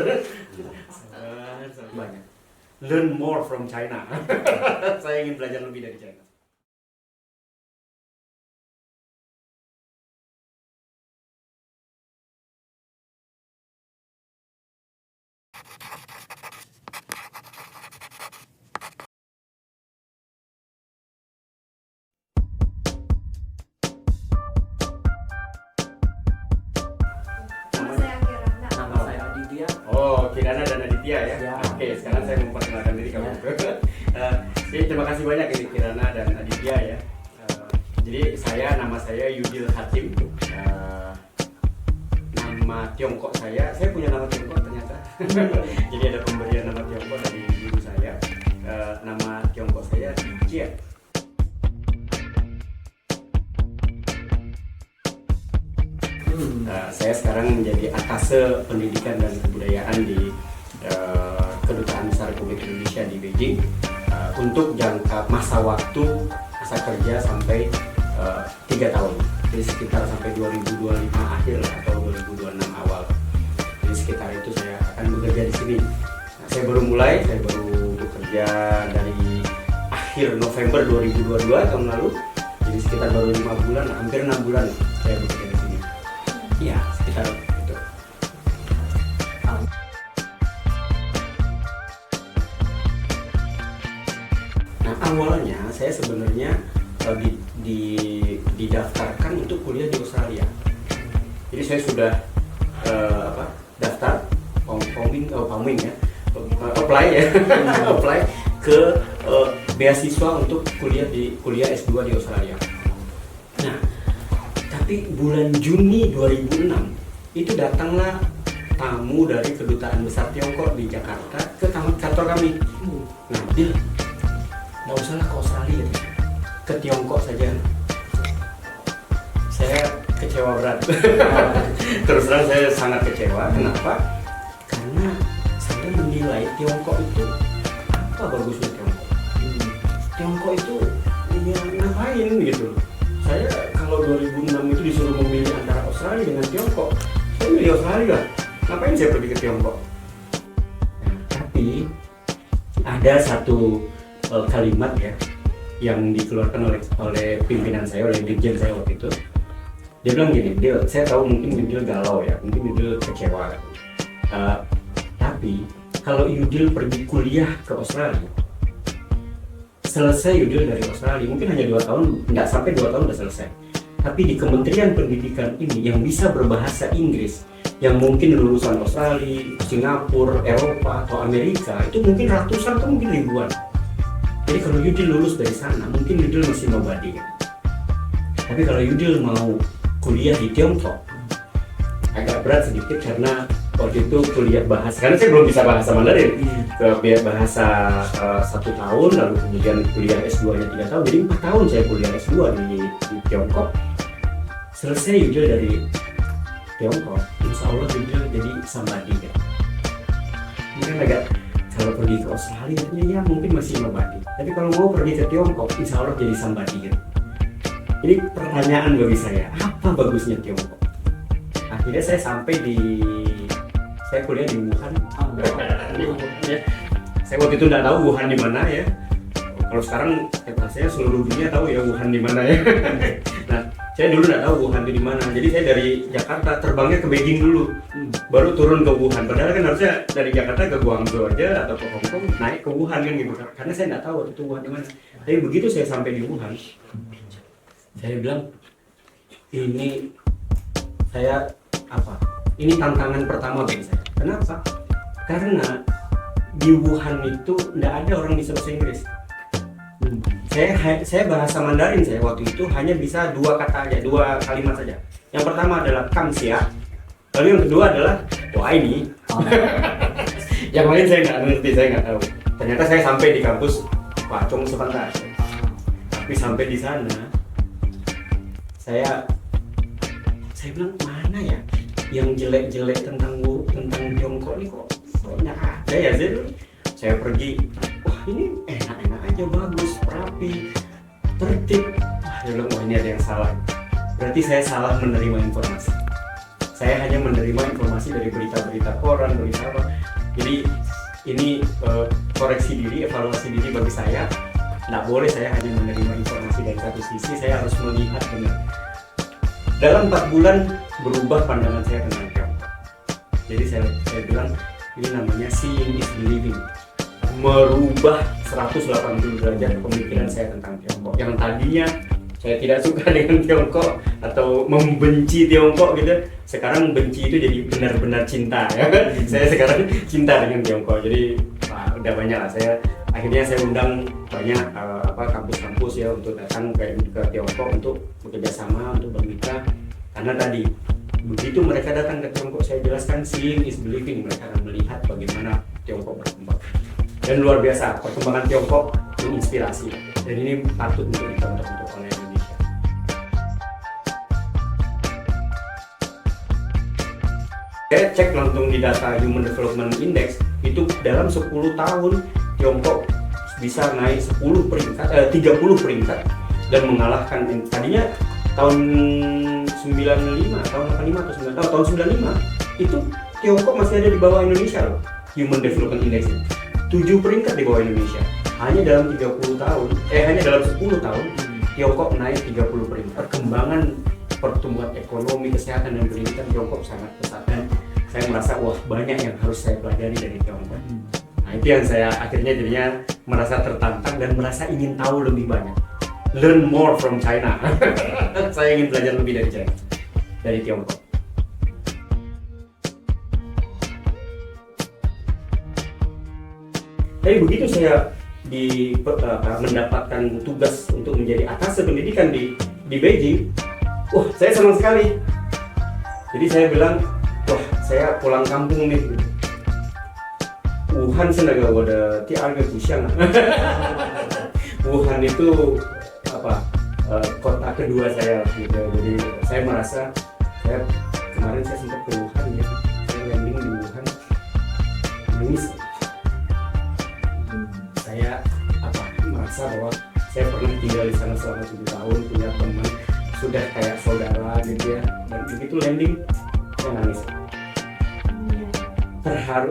Sabar banyak. Learn more from China. Saya ingin belajar lebih dari China. Nama saya Aditya. Oh, Kirana dan Aditya ya. Ya. Oke, sekarang saya memperkenalkan diri kamu. Jadi terima kasih banyak ini Kirana dan Aditya ya. Jadi nama saya Yudil Hatim. Nama Tiongkok saya punya nama Tiongkok ternyata. Jadi ada pemberian nama Tiongkok dari ibu saya. Nama Tiongkok saya Jie. Saya sekarang menjadi atase pendidikan dan kebudayaan di Kedutaan Besar Republik Indonesia di Beijing untuk jangka masa kerja sampai 3 tahun, jadi sekitar sampai 2025 akhir atau 2026 awal. Jadi sekitar itu saya akan bekerja di sini. Saya baru bekerja dari akhir November 2022 tahun lalu. Jadi sekitar baru 5 bulan, hampir 6 bulan saya bekerja di sini. Ya, sekitar itu. Nah, awalnya saya sebenarnya didaftarkan untuk kuliah di Australia. Jadi saya sudah daftar apply ke beasiswa untuk kuliah S2 di Australia. Nah, tapi bulan Juni 2006 itu datanglah tamu dari Kedutaan Besar Tiongkok di Jakarta ke kantor kami. Nah, dia nggak usahlah ke Australia, ke Tiongkok saja. Saya kecewa berat. Terus terang saya sangat kecewa. Kenapa? Karena saya menilai Tiongkok itu apa bagusnya Tiongkok? Tiongkok itu ya ngapain gitu. Saya kalau 2006 itu disuruh memilih antara Australia dengan Tiongkok, saya milih Australia. Ngapain saya pergi ke Tiongkok? Nah, tapi ada satu kalimat ya yang dikeluarkan oleh pimpinan saya, oleh dirjen saya waktu itu. Dia bilang gini, saya tahu mungkin Yudil galau ya, mungkin Yudil kecewa kan. Tapi kalau Yudil pergi kuliah ke Australia, selesai Yudil dari Australia, mungkin hanya 2 tahun, nggak sampai 2 tahun udah selesai. Tapi di Kementerian Pendidikan ini yang bisa berbahasa Inggris, yang mungkin lulusan Australia, Singapura, Eropa atau Amerika, itu mungkin ratusan atau mungkin ribuan. Jadi kalau Yudil lulus dari sana, mungkin Yudil masih nobody kan. Tapi kalau Yudil mau kuliah di Tiongkok, agak berat sedikit karena waktu itu kuliah bahasa, karena saya belum bisa bahasa Mandarin, bahasa 1 tahun, lalu kemudian kuliah S2-nya 3 tahun, jadi 4 tahun saya kuliah S2 di Tiongkok. Selesai Yudil dari Tiongkok, insya Allah Yudil jadi somebody kan. Mungkin agak, kalau pergi ke Australia ya mungkin masih nobody, tapi kalau mau pergi ke Tiongkok, insya Allah jadi somebody kan. Jadi pertanyaan bagi saya, apa bagusnya Tiongkok? Akhirnya saya kuliah di Wuhan. Saya waktu itu nggak tahu Wuhan di mana ya. Kalau sekarang saya seluruh dunia tahu ya Wuhan di mana ya. Nah, saya dulu nggak tahu Wuhan itu di mana. Jadi saya dari Jakarta terbangnya ke Beijing dulu, baru turun ke Wuhan. Padahal kan harusnya dari Jakarta ke Guangzhou aja atau ke Hong Kong naik ke Wuhan kan gitu. Karena saya nggak tahu waktu itu Wuhan di mana. Tapi begitu saya sampai di Wuhan, saya bilang ini tantangan pertama bagi saya. Kenapa? Karena di Wuhan itu nggak ada orang bisa bahasa Inggris. Saya bahasa Mandarin saya waktu itu hanya bisa 2 kata aja, 2 kalimat saja. Yang pertama adalah kamsia, lalu yang kedua adalah wah ini. Yang lain saya nggak ngerti, saya nggak tahu. Ternyata saya sampai di kampus Pacong sebentar. Tapi sampai di sana saya bilang mana ya yang jelek-jelek tentang Tiongkok ini kok banyak ada ya. Saya pergi, wah ini enak-enak aja, bagus, rapi, tertib. Dia bilang wah ini ada yang salah. Berarti saya salah menerima informasi. Saya hanya menerima informasi dari berita-berita koran, berita apa. Jadi ini koreksi diri, evaluasi diri bagi saya. Nggak boleh saya hanya menerima informasi dari satu sisi, saya harus melihat benar. Dalam 4 bulan berubah pandangan saya tentang Tiongkok. Jadi saya bilang ini namanya seeing is believing. Merubah 180 derajat pemikiran saya tentang Tiongkok. Yang tadinya saya tidak suka dengan Tiongkok atau membenci Tiongkok gitu, sekarang benci itu jadi benar-benar cinta ya kan. Saya sekarang cinta dengan Tiongkok. Jadi udah banyak lah akhirnya saya undang banyak kampus-kampus ya untuk datang ke Tiongkok untuk bekerja sama, untuk bermitra. Karena tadi begitu mereka datang ke Tiongkok, saya jelaskan seeing is believing. Mereka akan melihat bagaimana Tiongkok berkembang. Dan luar biasa, perkembangan Tiongkok menginspirasi. Dan ini patut untuk dicontoh untuk oleh Indonesia. Saya cek langsung di data Human Development Index, itu dalam 10 tahun Tiongkok bisa naik 30 peringkat dan mengalahkan tadinya tahun 95 atau 95 tahun 95 itu Tiongkok masih ada di bawah Indonesia loh, Human Development Index itu 7 peringkat di bawah Indonesia. Hanya dalam 10 tahun Tiongkok naik 30 peringkat. Perkembangan pertumbuhan ekonomi, kesehatan dan pendidikan Tiongkok sangat pesat, dan saya merasa wah banyak yang harus saya pelajari dari Tiongkok. Nah itu yang saya akhirnya jadinya merasa tertantang dan merasa ingin tahu lebih banyak. Learn more from China. Saya ingin belajar lebih dari China, dari Tiongkok. Tapi begitu saya mendapatkan tugas untuk menjadi atase pendidikan di Beijing, wah saya senang sekali. Jadi saya bilang, wah saya pulang kampung nih. Wuhan senaga udah tiarga kusyang. Wuhan itu kota kedua saya gitu. Jadi saya merasa kemarin saya sempat ke Wuhan ya. Saya landing di Wuhan. Nangis. Saya merasa bahwa saya pernah tinggal di sana selama 7 tahun, punya teman sudah kayak saudara gitu ya. Dan begitu landing saya nangis. Terharu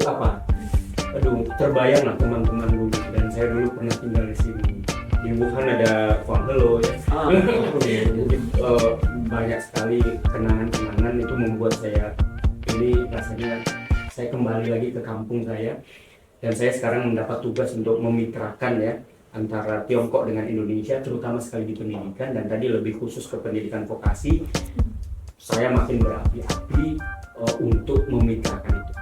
terbayang lah teman-teman dulu, dan saya dulu pernah tinggal di sini. Di Wuhan ada Huang Helo ya. Banyak sekali kenangan-kenangan itu membuat saya ini rasanya saya kembali lagi ke kampung saya, dan saya sekarang mendapat tugas untuk memitrakan ya antara Tiongkok dengan Indonesia, terutama sekali di pendidikan, dan tadi lebih khusus ke pendidikan vokasi. Saya makin berapi-api untuk memitrakan itu.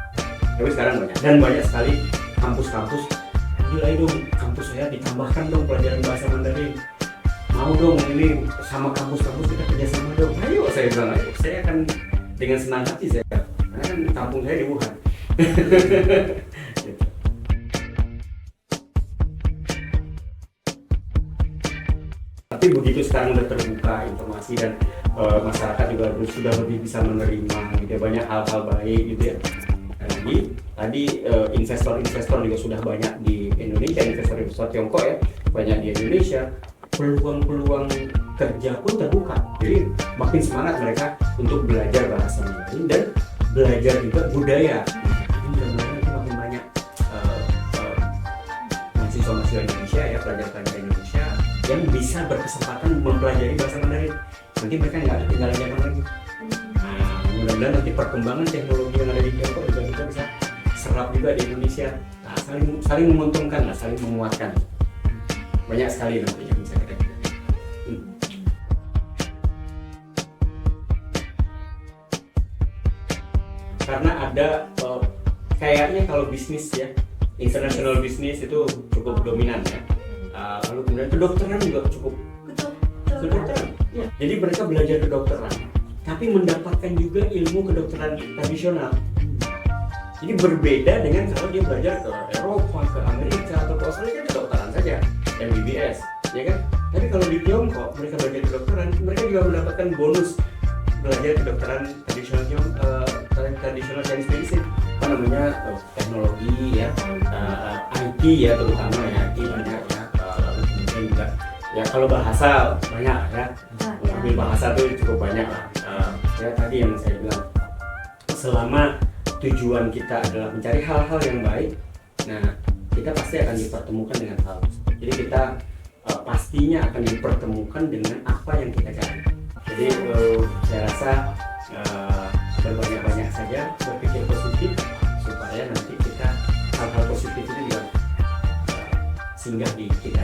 Tapi sekarang banyak sekali kampus-kampus, gila dong kampus saya ditambahkan dong pelajaran bahasa Mandarin, mau dong ini sama kampus-kampus kita kerjasama dong, ayo saya bilang, ayo saya akan dengan senang hati saya, karena kan kampung saya di Wuhan. Tapi begitu sekarang udah terbuka informasi dan masyarakat juga sudah lebih bisa menerima gitu ya, banyak hal-hal baik gitu ya. Tadi investor-investor juga sudah banyak di Indonesia, investor Tiongkok ya banyak di Indonesia, peluang-peluang kerja pun terbuka, jadi makin semangat mereka untuk belajar bahasa Mandarin dan belajar juga budaya. Mudah-mudahan nanti makin banyak mahasiswa-mahasiswa Indonesia ya, pelajar-pelajar Indonesia yang bisa berkesempatan mempelajari bahasa Mandarin. Nanti mereka nggak ketinggalan zaman lagi. Mudah-mudahan nanti perkembangan teknologi yang ada di Tiongkok juga kita bisa serap juga di Indonesia. Nah, saling menguntungkan lah, saling menguatkan. Banyak sekali nanti yang bisa kita karena ada kayaknya kalau bisnis ya, international bisnis itu cukup dominan ya. Lalu kemudian kedokteran juga cukup. Kedokteran. Ya. Jadi mereka belajar kedokteran, tapi mendapatkan juga ilmu kedokteran tradisional. Jadi berbeda dengan kalau dia belajar ke Eropa, ke Amerika atau ke Australia, kedokteran saja, MBBS, ya kan? Tapi kalau di Tiongkok mereka belajar kedokteran, mereka juga mendapatkan bonus belajar kedokteran tradisional Chinese medicine, teknologi ya, IT ya terutama ya, IT banyak ya, lalu kemudian juga ya kalau bahasa banyak ya, ambil bahasa tuh cukup banyak lah. Ya tadi yang saya bilang selama tujuan kita adalah mencari hal-hal yang baik, nah kita pasti akan dipertemukan dengan hal itu. Jadi kita pastinya akan dipertemukan dengan apa yang kita cari. Jadi saya rasa berbanyak-banyak saja berpikir positif supaya nanti kita hal-hal positif itu juga singgah di kita.